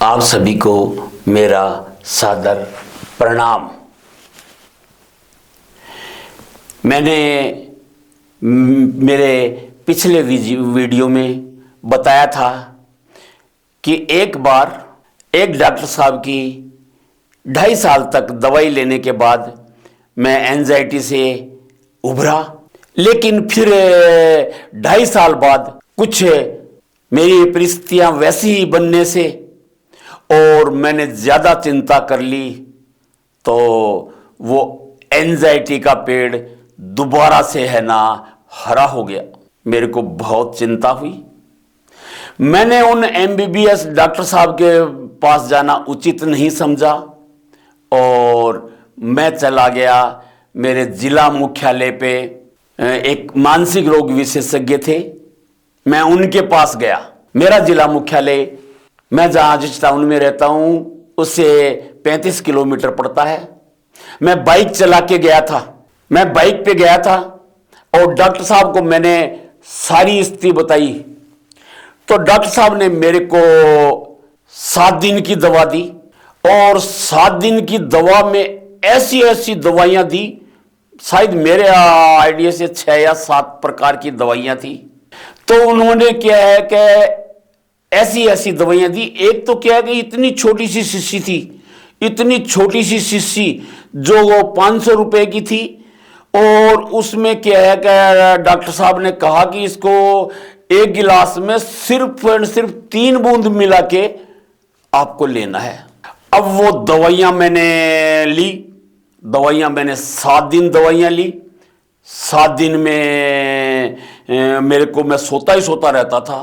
आप सभी को मेरा सादर प्रणाम। मैंने मेरे पिछले वीडियो में बताया था कि एक बार एक डॉक्टर साहब की 2.5 साल तक दवाई लेने के बाद मैं एंजाइटी से उभरा, लेकिन फिर 2.5 साल बाद कुछ मेरी परिस्थितियां वैसी ही बनने से और मैंने ज़्यादा चिंता कर ली, तो वो एंजाइटी का पेड़ दोबारा से हरा हो गया। मेरे को बहुत चिंता हुई। मैंने उन MBBS डॉक्टर साहब के पास जाना उचित नहीं समझा और मैं चला गया मेरे जिला मुख्यालय पे। एक मानसिक रोग विशेषज्ञ थे, मैं उनके पास गया। मेरा जिला मुख्यालय, मैं जहाँ जिस टाउन में रहता हूँ उससे 35 किलोमीटर पड़ता है। मैं बाइक चला के गया था। मैं बाइक पे गया था और डॉक्टर साहब को मैंने सारी स्थिति बताई। तो डॉक्टर साहब ने मेरे को 7 दिन की दवा दी और 7 दिन की दवा में ऐसी ऐसी दवाइयाँ दी, शायद मेरे आइडिया से 6 या 7 प्रकार की दवाइयाँ थी। तो उन्होंने क्या है कि ऐसी ऐसी दवाइयाँ दी। एक तो क्या है कि इतनी छोटी सी शीशी थी, इतनी छोटी सी शीशी जो वो 500 रुपए की थी, और उसमें क्या है कि डॉक्टर साहब ने कहा कि इसको एक गिलास में सिर्फ 3 बूंद मिला के आपको लेना है। अब वो दवाइयाँ मैंने ली, दवाइयाँ मैंने 7 दिन दवाइयाँ ली। 7 दिन में मैं सोता ही सोता रहता था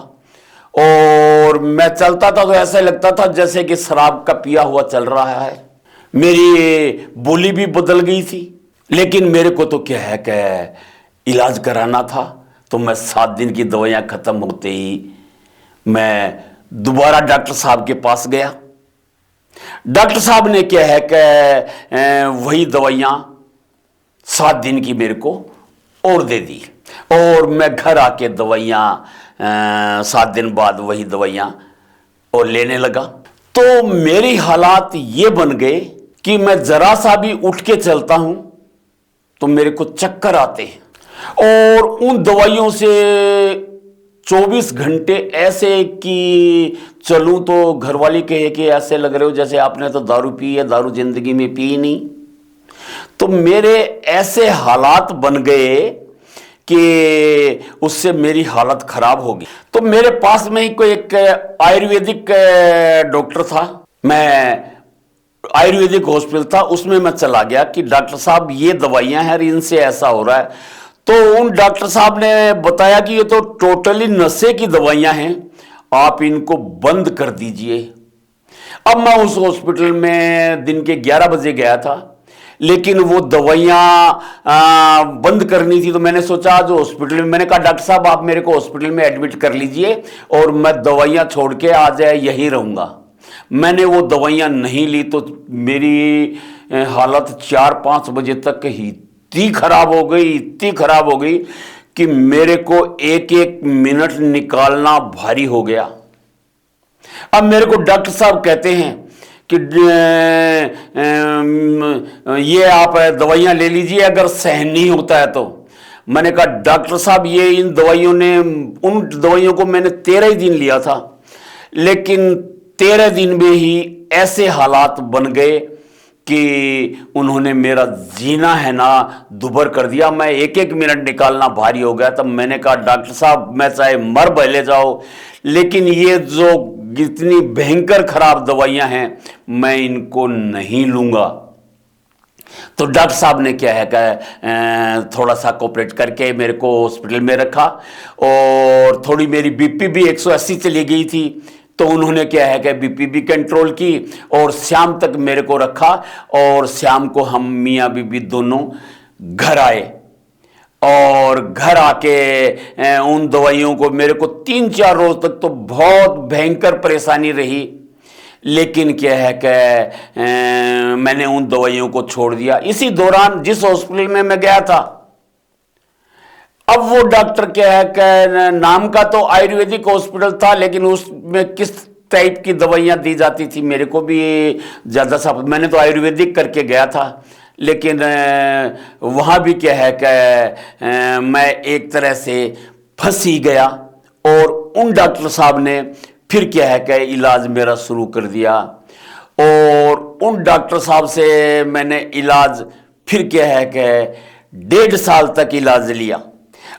और मैं चलता था तो ऐसा लगता था जैसे कि शराब का पिया हुआ चल रहा है। मेरी बोली भी बदल गई थी, लेकिन मेरे को तो क्या है कि इलाज कराना था। तो मैं 7 दिन की दवाइयाँ खत्म होते ही मैं दोबारा डॉक्टर साहब के पास गया। डॉक्टर साहब ने क्या है कि वही दवाइयाँ 7 दिन की मेरे को और दे दी और मैं घर आके दवाइयाँ 7 दिन बाद वही दवाइयाँ और लेने लगा। तो मेरी हालात ये बन गए कि मैं जरा सा भी उठ के चलता हूँ तो मेरे को चक्कर आते हैं। और उन दवाइयों से 24 घंटे ऐसे कि चलूँ तो घरवाली कहे कि ऐसे लग रहे हो जैसे आपने तो दारू पी है, दारू जिंदगी में पी नहीं। तो मेरे ऐसे हालात बन गए कि उससे मेरी हालत खराब होगी। तो मेरे पास में ही कोई एक आयुर्वेदिक डॉक्टर था, मैं आयुर्वेदिक हॉस्पिटल था, उसमें मैं चला गया कि डॉक्टर साहब ये दवाइयां हैं, इनसे ऐसा हो रहा है। तो उन डॉक्टर साहब ने बताया कि ये तो टोटली नशे की दवाइयां हैं, आप इनको बंद कर दीजिए। अब मैं उस हॉस्पिटल में दिन के 11 बजे गया था, लेकिन वो दवाइयाँ बंद करनी थी। तो मैंने सोचा जो हॉस्पिटल में, मैंने कहा डॉक्टर साहब आप मेरे को हॉस्पिटल में एडमिट कर लीजिए और मैं दवाइयाँ छोड़ के आज यहीं रहूँगा। मैंने वो दवाइयाँ नहीं ली तो मेरी हालत 4-5 बजे तक इतनी खराब हो गई, इतनी खराब हो गई कि मेरे को एक मिनट निकालना भारी हो गया। अब मेरे को डॉक्टर साहब कहते हैं कि ये आप दवाइयाँ ले लीजिए अगर सहन नहीं होता है तो। मैंने कहा डॉक्टर साहब ये उन दवाइयों को मैंने 13 ही दिन लिया था, लेकिन 13 दिन में ही ऐसे हालात बन गए कि उन्होंने मेरा जीना दुभर कर दिया। मैं एक मिनट निकालना भारी हो गया। तब मैंने कहा डॉक्टर साहब मैं चाहे मर भले जाओ, लेकिन ये जो इतनी भयंकर खराब दवाइयां हैं मैं इनको नहीं लूंगा। तो डॉक्टर साहब ने क्या है कि थोड़ा सा कोऑपरेट करके मेरे को हॉस्पिटल में रखा और थोड़ी मेरी BP भी 180 चली गई थी, तो उन्होंने क्या है कि BP भी कंट्रोल की और शाम तक मेरे को रखा। और शाम को हम मियाँ बीबी दोनों घर आए और घर आके उन दवाइयों को, मेरे को 3-4 रोज तक तो बहुत भयंकर परेशानी रही, लेकिन क्या है कि मैंने उन दवाइयों को छोड़ दिया। इसी दौरान जिस हॉस्पिटल में मैं गया था, अब वो डॉक्टर क्या है कि नाम का तो आयुर्वेदिक हॉस्पिटल था, लेकिन उसमें किस टाइप की दवाइयाँ दी जाती थी। मेरे को भी ज़्यादा सा, मैंने तो आयुर्वेदिक करके गया था, लेकिन वहाँ भी क्या है कि मैं एक तरह से फंस ही गया। और उन डॉक्टर साहब ने फिर क्या है कि इलाज मेरा शुरू कर दिया, और उन डॉक्टर साहब से मैंने इलाज फिर क्या है कि 1.5 साल तक इलाज लिया।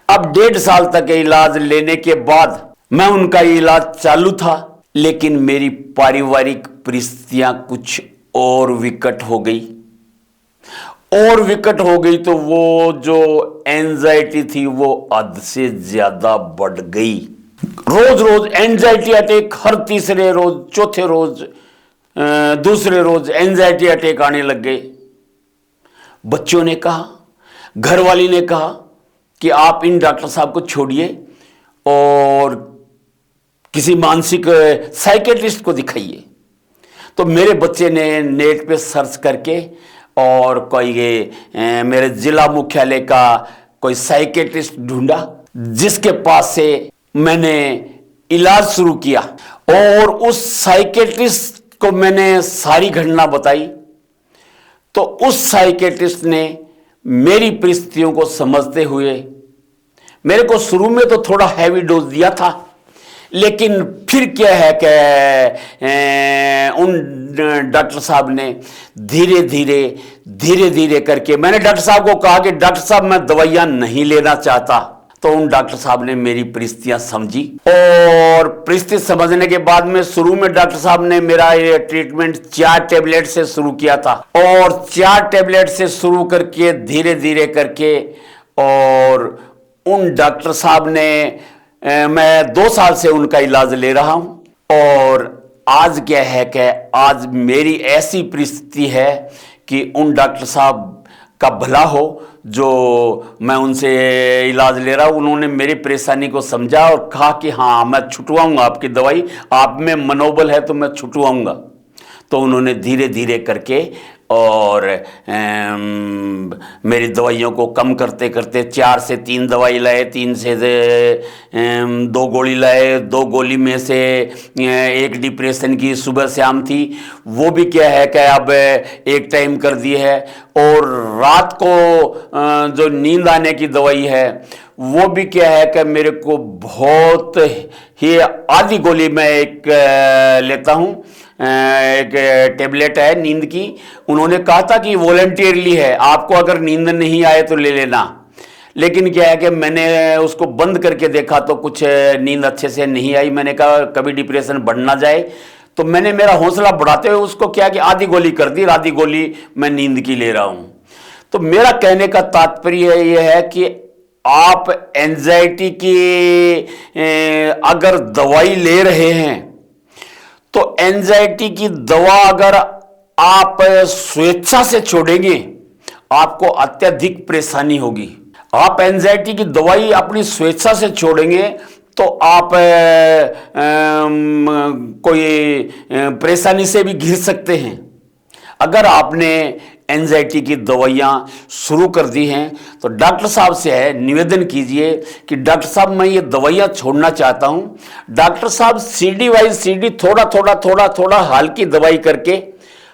अब 1.5 साल तक इलाज लेने के बाद मैं उनका इलाज चालू था, लेकिन मेरी पारिवारिक परिस्थितियां कुछ और विकट हो गई। तो वो जो एंजाइटी थी वो हद से ज्यादा बढ़ गई। रोज रोज एंजाइटी अटैक, हर तीसरे रोज, चौथे रोज, दूसरे रोज एंजाइटी अटैक आने लग गए। बच्चों ने कहा, घरवाली ने कहा कि आप इन डॉक्टर साहब को छोड़िए और किसी मानसिक साइकेट्रिस्ट को दिखाइए। तो मेरे बच्चे ने नेट पे सर्च करके और कोई मेरे जिला मुख्यालय का कोई साइकेट्रिस्ट ढूंढा, जिसके पास से मैंने इलाज शुरू किया। और उस साइकेट्रिस्ट को मैंने सारी घटना बताई, तो उस साइकेट्रिस्ट ने मेरी परिस्थितियों को समझते हुए मेरे को शुरू में तो थोड़ा हैवी डोज दिया था, लेकिन फिर क्या है कि उन डॉक्टर साहब ने धीरे धीरे करके, मैंने डॉक्टर साहब को कहा कि डॉक्टर साहब मैं दवाइयां नहीं लेना चाहता। तो उन डॉक्टर साहब ने मेरी परिस्थितियां समझी, और परिस्थिति समझने के बाद में शुरू में डॉक्टर साहब ने मेरा ये ट्रीटमेंट 4 टैबलेट से शुरू किया था, और 4 टैबलेट से शुरू करके धीरे धीरे करके, और उन डॉक्टर साहब ने मैं 2 साल से उनका इलाज ले रहा हूं। और आज क्या है कि आज मेरी ऐसी परिस्थिति है कि उन डॉक्टर साहब का भला हो जो मैं उनसे इलाज ले रहा हूं। उन्होंने मेरी परेशानी को समझा और कहा कि हाँ, मैं छुटवाऊंगा आपकी दवाई, आप में मनोबल है तो मैं छुटवाऊंगा। तो उन्होंने धीरे धीरे करके और मेरी दवाइयों को कम करते करते 4 से 3 दवाई लाए, 3 से 2 गोली लाए। 2 गोली में से एक डिप्रेशन की सुबह शाम थी, वो भी क्या है कि अब एक टाइम कर दी है। और रात को जो नींद आने की दवाई है वो भी क्या है कि मेरे को बहुत ही, आधी गोली मैं एक लेता हूँ, एक टेबलेट है नींद की। उन्होंने कहा था कि वॉलंटियरली है, आपको अगर नींद नहीं आए तो ले लेना, लेकिन क्या है कि मैंने उसको बंद करके देखा तो कुछ नींद अच्छे से नहीं आई। मैंने कहा कभी डिप्रेशन बढ़ ना जाए, तो मैंने मेरा हौसला बढ़ाते हुए उसको क्या कि आधी गोली कर दी, आधी गोली मैं नींद की ले रहा हूं। तो मेरा कहने का तात्पर्य यह है कि आप एंजाइटी की अगर दवाई ले रहे हैं तो एंजाइटी की दवा अगर आप स्वेच्छा से छोड़ेंगे आपको अत्यधिक परेशानी होगी। आप एंजाइटी की दवाई अपनी स्वेच्छा से छोड़ेंगे तो आप कोई परेशानी से भी घिर सकते हैं। अगर आपने एंजाइटी की दवाइयां शुरू कर दी हैं तो डॉक्टर साहब से है निवेदन कीजिए कि डॉक्टर साहब मैं ये दवाइयां छोड़ना चाहता हूं। डॉक्टर साहब सीडी वाइज सीडी थोड़ा हल्की दवाई करके,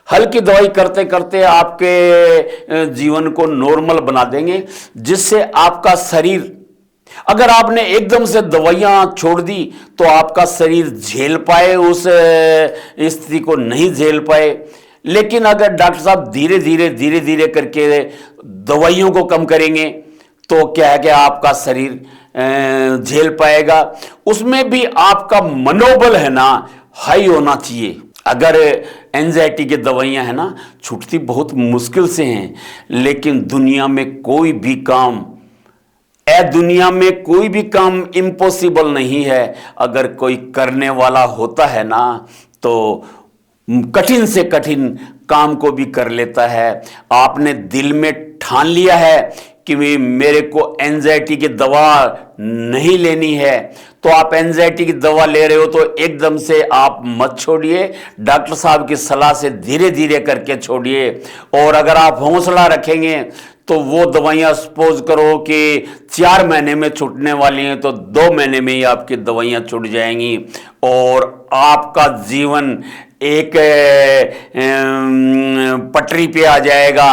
हल्की दवाई करते करते आपके जीवन को नॉर्मल बना देंगे, जिससे आपका शरीर, अगर आपने एकदम से दवाइयां छोड़ दी तो आपका शरीर झेल पाए, उस स्थिति को नहीं झेल पाए। लेकिन अगर डॉक्टर साहब धीरे धीरे करके दवाइयों को कम करेंगे तो क्या है कि आपका शरीर झेल पाएगा। उसमें भी आपका मनोबल है ना हाई होना चाहिए। अगर एंजाइटी की दवाइयां है ना छूटती बहुत मुश्किल से हैं, लेकिन दुनिया में कोई भी काम इम्पॉसिबल नहीं है। अगर कोई करने वाला होता है ना तो कठिन से कठिन काम को भी कर लेता है। आपने दिल में ठान लिया है कि मेरे को एंजाइटी की दवा नहीं लेनी है, तो आप एंजाइटी की दवा ले रहे हो तो एकदम से आप मत छोड़िए, डॉक्टर साहब की सलाह से धीरे धीरे करके छोड़िए। और अगर आप हौसला रखेंगे तो वो दवाइयाँ सपोज करो कि 4 महीने में छूटने वाली हैं, तो 2 महीने में ही आपकी दवाइयाँ छूट जाएंगी और आपका जीवन एक पटरी पे आ जाएगा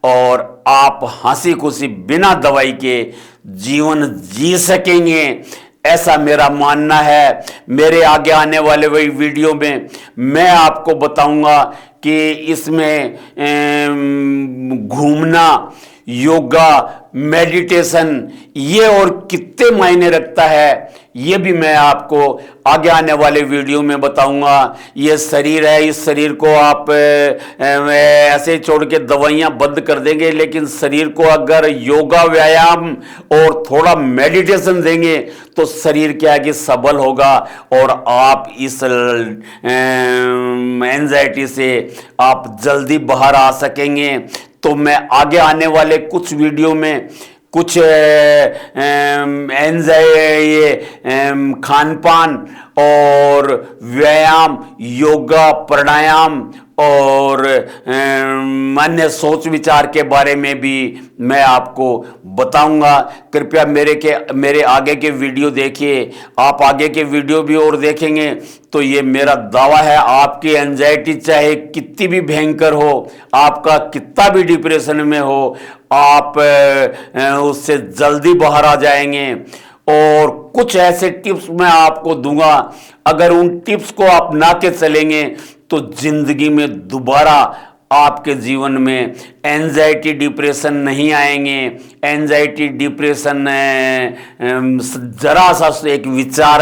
और आप हंसी खुशी बिना दवाई के जीवन जी सकेंगे। ऐसा मेरा मानना है। मेरे आगे आने वाले वही वीडियो में मैं आपको बताऊंगा कि इसमें घूमना, योगा, मेडिटेशन ये और कितने मायने रखता है, ये भी मैं आपको आगे आने वाले वीडियो में बताऊंगा। ये शरीर है, इस शरीर को आप ऐसे छोड़ के दवाइयां बंद कर देंगे, लेकिन शरीर को अगर योगा, व्यायाम और थोड़ा मेडिटेशन देंगे तो शरीर क्या है कि सबल होगा और आप इस एंजाइटी से आप जल्दी बाहर आ सकेंगे। तो मैं आगे आने वाले कुछ वीडियो में कुछ खान पान और व्यायाम, योगा, प्राणायाम और अन्य सोच विचार के बारे में भी मैं आपको बताऊंगा। कृपया मेरे आगे के वीडियो देखिए। आप आगे के वीडियो भी और देखेंगे तो ये मेरा दावा है, आपकी एंजाइटी चाहे कितनी भी भयंकर हो, आपका कितना भी डिप्रेशन में हो, आप उससे जल्दी बाहर आ जाएंगे। और कुछ ऐसे टिप्स मैं आपको दूंगा, अगर उन टिप्स को अपना के चलेंगे तो जिंदगी में दोबारा आपके जीवन में एंजाइटी, डिप्रेशन नहीं आएंगे। एंजाइटी, डिप्रेशन जरा सा एक विचार,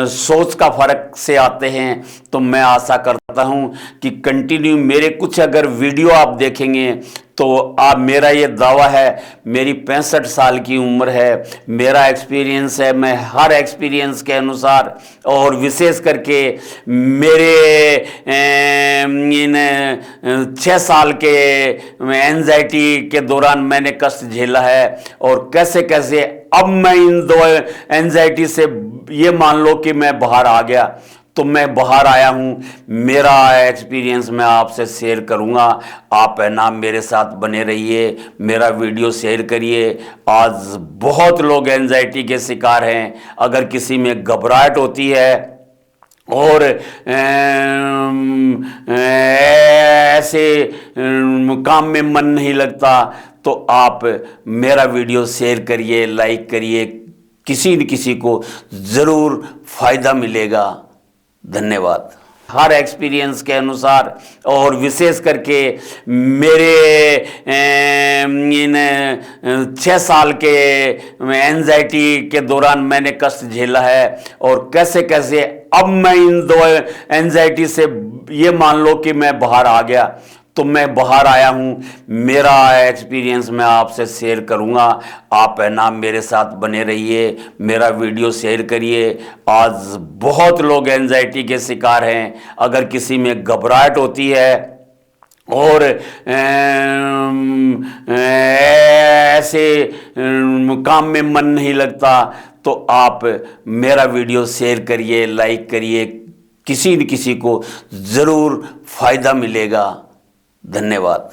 सोच का फर्क से आते हैं। तो मैं आशा करता हूं कि कंटिन्यू मेरे कुछ अगर वीडियो आप देखेंगे तो आप, मेरा ये दावा है, मेरी 65 साल की उम्र है, मेरा एक्सपीरियंस है, मैं हर एक्सपीरियंस के अनुसार और विशेष करके मेरे इन 6 साल के एंजाइटी के दौरान मैंने कष्ट झेला है और कैसे कैसे अब मैं इन दो एंजाइटी से ये मान लो कि मैं बाहर आ गया। तो मैं बाहर आया हूं, मेरा एक्सपीरियंस मैं आपसे शेयर करूंगा। आप है ना मेरे साथ बने रहिए, मेरा वीडियो शेयर करिए। आज बहुत लोग एंजाइटी के शिकार हैं। अगर किसी में घबराहट होती है और ऐसे काम में मन नहीं लगता तो आप मेरा वीडियो शेयर करिए, लाइक करिए, किसी न किसी को ज़रूर फायदा मिलेगा। धन्यवाद। हर एक्सपीरियंस के अनुसार और विशेष करके मेरे इन 6 साल के एंजाइटी के दौरान मैंने कष्ट झेला है और कैसे कैसे अब मैं इन दो एंजाइटी से ये मान लो कि मैं बाहर आ गया। तो मैं बाहर आया हूं, मेरा एक्सपीरियंस मैं आपसे शेयर करूंगा। आप है ना मेरे साथ बने रहिए, मेरा वीडियो शेयर करिए। आज बहुत लोग एंजाइटी के शिकार हैं। अगर किसी में घबराहट होती है और ऐसे काम में मन नहीं लगता तो आप मेरा वीडियो शेयर करिए, लाइक करिए, किसी न किसी को ज़रूर फायदा मिलेगा। धन्यवाद।